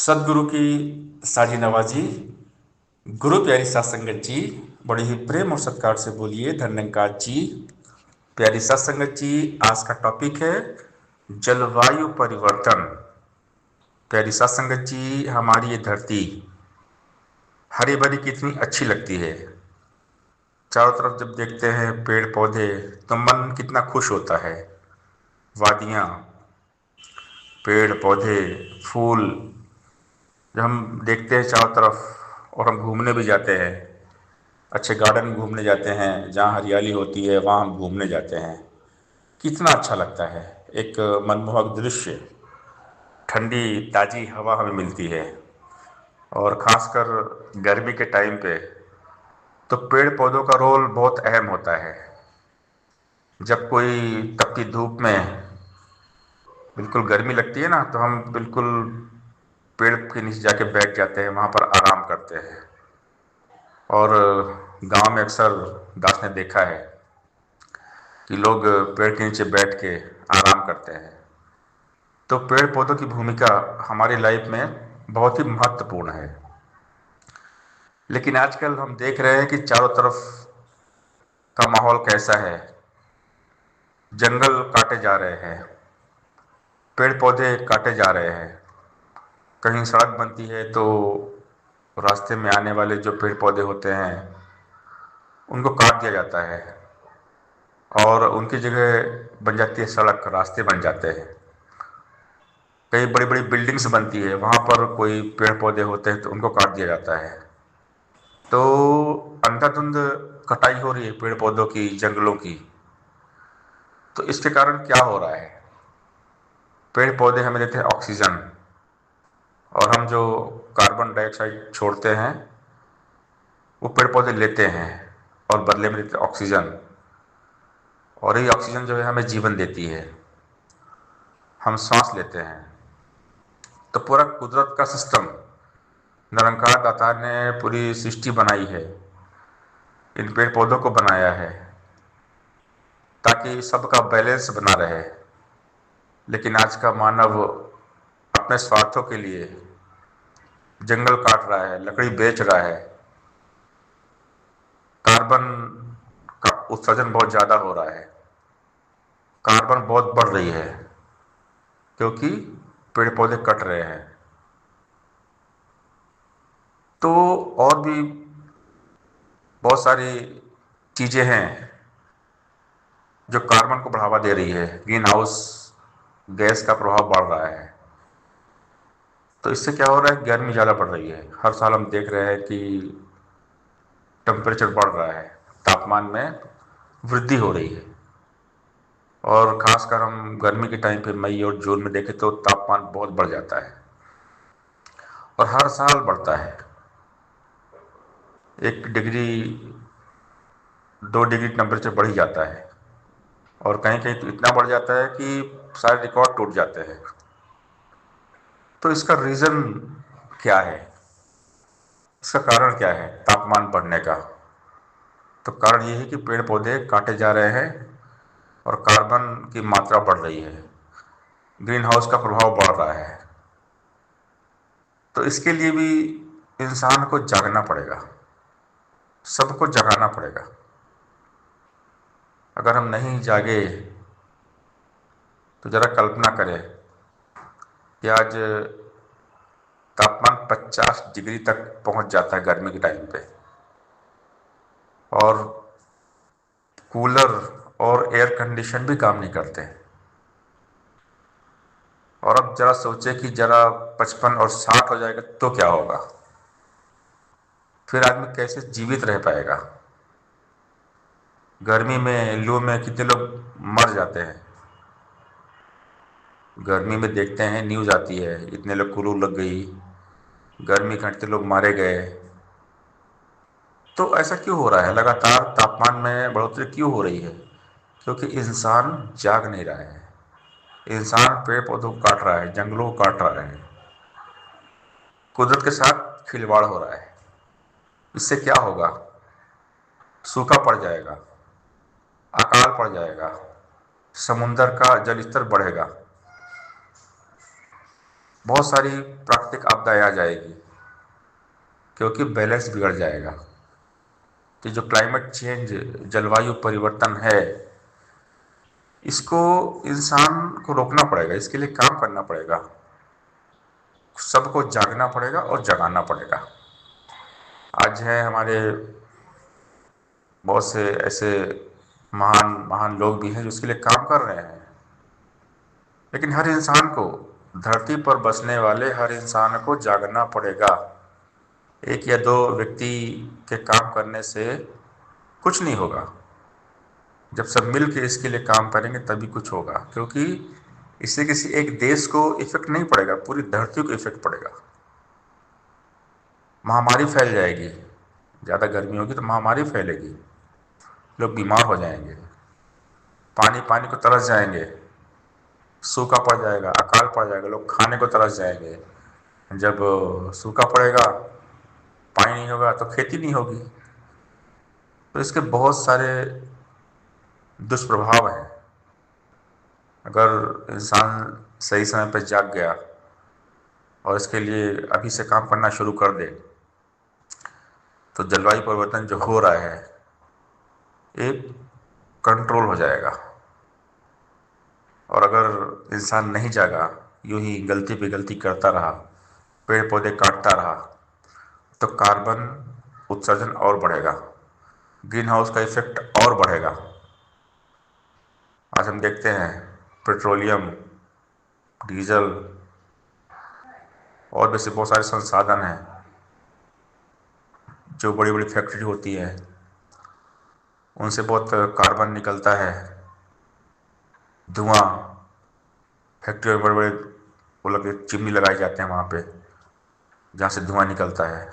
सदगुरु की साजी नवाजी। गुरु प्यारी सात संगत जी, बड़े ही प्रेम और सत्कार से बोलिए धन्यकार जी। प्यारी सात संगत जी, आज का टॉपिक है जलवायु परिवर्तन। प्यारी सात संगत जी, हमारी ये धरती हरी भरी कितनी अच्छी लगती है। चारों तरफ जब देखते हैं पेड़ पौधे तो मन कितना खुश होता है। वादियाँ, पेड़ पौधे, फूल, जब हम देखते हैं चारों तरफ और हम घूमने भी जाते हैं, अच्छे गार्डन में घूमने जाते हैं जहाँ हरियाली होती है, वहाँ हम घूमने जाते हैं, कितना अच्छा लगता है। एक मनमोहक दृश्य, ठंडी ताज़ी हवा हमें मिलती है। और ख़ासकर गर्मी के टाइम पे तो पेड़ पौधों का रोल बहुत अहम होता है। जब कोई तपती धूप में बिल्कुल गर्मी लगती है ना, तो हम बिल्कुल पेड़ के नीचे जाके बैठ जाते हैं, वहाँ पर आराम करते हैं। और गांव में अक्सर दास ने देखा है कि लोग पेड़ के नीचे बैठ के आराम करते हैं। तो पेड़ पौधों की भूमिका हमारी लाइफ में बहुत ही महत्वपूर्ण है। लेकिन आजकल हम देख रहे हैं कि चारों तरफ का माहौल कैसा है। जंगल काटे जा रहे हैं, पेड़ पौधे काटे जा रहे हैं। कहीं सड़क बनती है तो रास्ते में आने वाले जो पेड़ पौधे होते हैं उनको काट दिया जाता है और उनकी जगह बन जाती है सड़क, रास्ते बन जाते हैं। कई बड़ी बड़ी बिल्डिंग्स बनती है, वहाँ पर कोई पेड़ पौधे होते हैं तो उनको काट दिया जाता है। तो अंधाधुंध कटाई हो रही है पेड़ पौधों की, जंगलों की। तो इसके कारण क्या हो रहा है? पेड़ पौधे हमें देते हैं ऑक्सीजन, और हम जो कार्बन डाइऑक्साइड छोड़ते हैं वो पेड़ पौधे लेते हैं और बदले में देते हैं ऑक्सीजन। और ये ऑक्सीजन जो है हमें जीवन देती है, हम सांस लेते हैं। तो पूरा कुदरत का सिस्टम, निरंकार दाता ने पूरी सृष्टि बनाई है, इन पेड़ पौधों को बनाया है ताकि सबका बैलेंस बना रहे। लेकिन आज का मानव अपने स्वार्थों के लिए जंगल काट रहा है, लकड़ी बेच रहा है, कार्बन का उत्सर्जन बहुत ज़्यादा हो रहा है, कार्बन बहुत बढ़ रही है क्योंकि पेड़ पौधे कट रहे हैं। तो और भी बहुत सारी चीज़ें हैं जो कार्बन को बढ़ावा दे रही है, ग्रीन हाउस गैस का प्रभाव बढ़ रहा है। तो इससे क्या हो रहा है, गर्मी ज़्यादा बढ़ रही है। हर साल हम देख रहे हैं कि टेम्परेचर बढ़ रहा है, तापमान में वृद्धि हो रही है। और ख़ासकर हम गर्मी के टाइम पे मई और जून में देखें तो तापमान बहुत बढ़ जाता है और हर साल बढ़ता है। 1 डिग्री 2 डिग्री टेम्परेचर बढ़ ही जाता है और कहीं कहीं तो इतना बढ़ जाता है कि सारे रिकॉर्ड टूट जाते हैं। तो इसका रीज़न क्या है? इसका कारण क्या है तापमान बढ़ने का? तो कारण ये है कि पेड़ पौधे काटे जा रहे हैं और कार्बन की मात्रा बढ़ रही है, ग्रीन हाउस का प्रभाव बढ़ रहा है। तो इसके लिए भी इंसान को जागना पड़ेगा, सबको जगाना पड़ेगा। अगर हम नहीं जागे तो ज़रा कल्पना करें कि आज तापमान 50 डिग्री तक पहुंच जाता है गर्मी के टाइम पे, और कूलर और एयर कंडीशन भी काम नहीं करते। और अब जरा सोचे कि जरा 55 और 60 हो जाएगा तो क्या होगा? फिर आदमी कैसे जीवित रह पाएगा? गर्मी में, लू में कितने लोग मर जाते हैं। गर्मी में देखते हैं न्यूज़ आती है, इतने लोग को लू लग गई, गर्मी के इतने लोग मारे गए। तो ऐसा क्यों हो रहा है? लगातार तापमान में बढ़ोतरी क्यों हो रही है? क्योंकि इंसान जाग नहीं रहा है। इंसान पेड़ पौधों को काट रहा है, जंगलों को काट रहा है, कुदरत के साथ खिलवाड़ हो रहा है। इससे क्या होगा? सूखा पड़ जाएगा, अकाल पड़ जाएगा, समुंदर का जल स्तर बढ़ेगा। बहुत सारी प्राकृतिक आपदाएं आ जाएगी, क्योंकि बैलेंस बिगड़ जाएगा। कि जो क्लाइमेट चेंज, जलवायु परिवर्तन है, इसको इंसान को रोकना पड़ेगा, इसके लिए काम करना पड़ेगा, सबको जागना पड़ेगा और जगाना पड़ेगा। आज है हमारे बहुत से ऐसे महान महान लोग भी हैं जो इसके लिए काम कर रहे हैं, लेकिन हर इंसान को, धरती पर बसने वाले हर इंसान को जागना पड़ेगा। एक या दो व्यक्ति के काम करने से कुछ नहीं होगा। जब सब मिल के इसके लिए काम करेंगे तभी कुछ होगा, क्योंकि इससे किसी एक देश को इफेक्ट नहीं पड़ेगा, पूरी धरती को इफेक्ट पड़ेगा। महामारी फैल जाएगी, ज़्यादा गर्मी होगी तो महामारी फैलेगी, लोग बीमार हो जाएंगे, पानी पानी को तरस जाएंगे, सूखा पड़ जाएगा, अकाल पड़ जाएगा, लोग खाने को तरस जाएंगे। जब सूखा पड़ेगा, पानी नहीं होगा तो खेती नहीं होगी। तो इसके बहुत सारे दुष्प्रभाव हैं। अगर इंसान सही समय पर जाग गया और इसके लिए अभी से काम करना शुरू कर दे, तो जलवायु परिवर्तन जो हो रहा है एक कंट्रोल हो जाएगा। और अगर इंसान नहीं जागा, यूं ही गलती पे गलती करता रहा, पेड़ पौधे काटता रहा, तो कार्बन उत्सर्जन और बढ़ेगा, ग्रीन हाउस का इफेक्ट और बढ़ेगा। आज हम देखते हैं पेट्रोलियम, डीजल और भी ऐसे बहुत सारे संसाधन हैं, जो बड़ी बड़ी फैक्ट्री होती है, उनसे बहुत कार्बन निकलता है, धुआं। फैक्ट्री में बड़े बड़े वो लगे चिमनी लगाए जाते हैं वहाँ पे, जहाँ से धुआं निकलता है।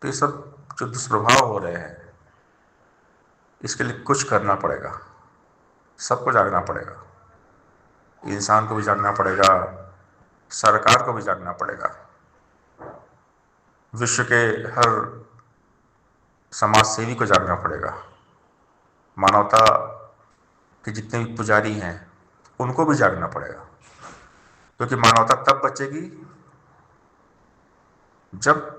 तो ये सब जो दुष्प्रभाव हो रहे हैं, इसके लिए कुछ करना पड़ेगा, सबको जागना पड़ेगा। इंसान को भी जागना पड़ेगा, सरकार को भी जागना पड़ेगा, विश्व के हर समाज सेवी को जागना पड़ेगा, मानवता के जितने भी पुजारी हैं उनको भी जागना पड़ेगा। क्योंकि मानवता तब बचेगी जब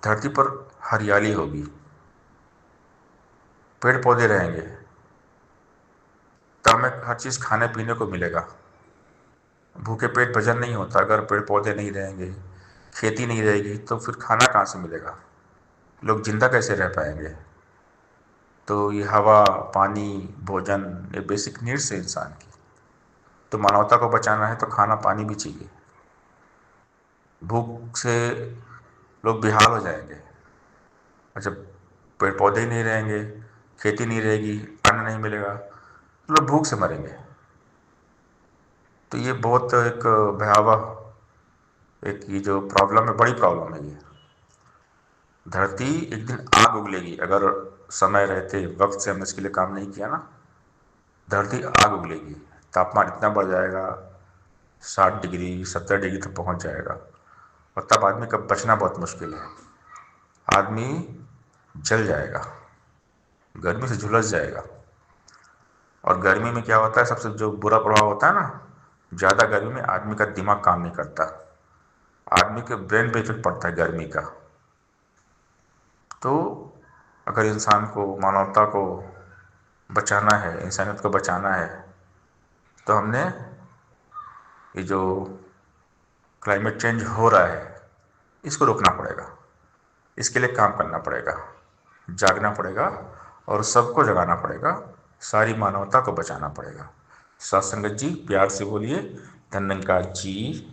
धरती पर हरियाली होगी, पेड़ पौधे रहेंगे, तब हमें हर चीज़ खाने पीने को मिलेगा। भूखे पेट भजन नहीं होता। अगर पेड़ पौधे नहीं रहेंगे, खेती नहीं रहेगी, तो फिर खाना कहाँ से मिलेगा, लोग जिंदा कैसे रह पाएंगे। तो ये हवा, पानी, भोजन, ये बेसिक नीड्स है इंसान की। तो मानवता को बचाना है तो खाना पानी भी चाहिए। भूख से लोग बेहाल हो जाएंगे, और जब पेड़ पौधे ही नहीं रहेंगे, खेती नहीं रहेगी, अन्न नहीं मिलेगा, तो लोग भूख से मरेंगे। तो ये बहुत एक भयावह, एक ये जो प्रॉब्लम है, बड़ी प्रॉब्लम है ये। धरती एक दिन आग उगलेगी, अगर समय रहते वक्त से हमने इसके लिए काम नहीं किया ना, धरती आग उगलेगी। तापमान इतना बढ़ जाएगा, 60 डिग्री 70 डिग्री तक पहुंच जाएगा, और तब आदमी का बचना बहुत मुश्किल है। आदमी जल जाएगा, गर्मी से झुलस जाएगा। और गर्मी में क्या होता है, सबसे जो बुरा प्रभाव होता है ना, ज़्यादा गर्मी में आदमी का दिमाग काम नहीं करता, आदमी के ब्रेन पे इफेक्ट पड़ता है गर्मी का। तो अगर इंसान को, मानवता को बचाना है, इंसानियत को बचाना है, तो हमने ये जो क्लाइमेट चेंज हो रहा है इसको रोकना पड़ेगा, इसके लिए काम करना पड़ेगा, जागना पड़ेगा और सबको जगाना पड़ेगा, सारी मानवता को बचाना पड़ेगा। साथ संगत जी, प्यार से बोलिए, धन्यवाद जी।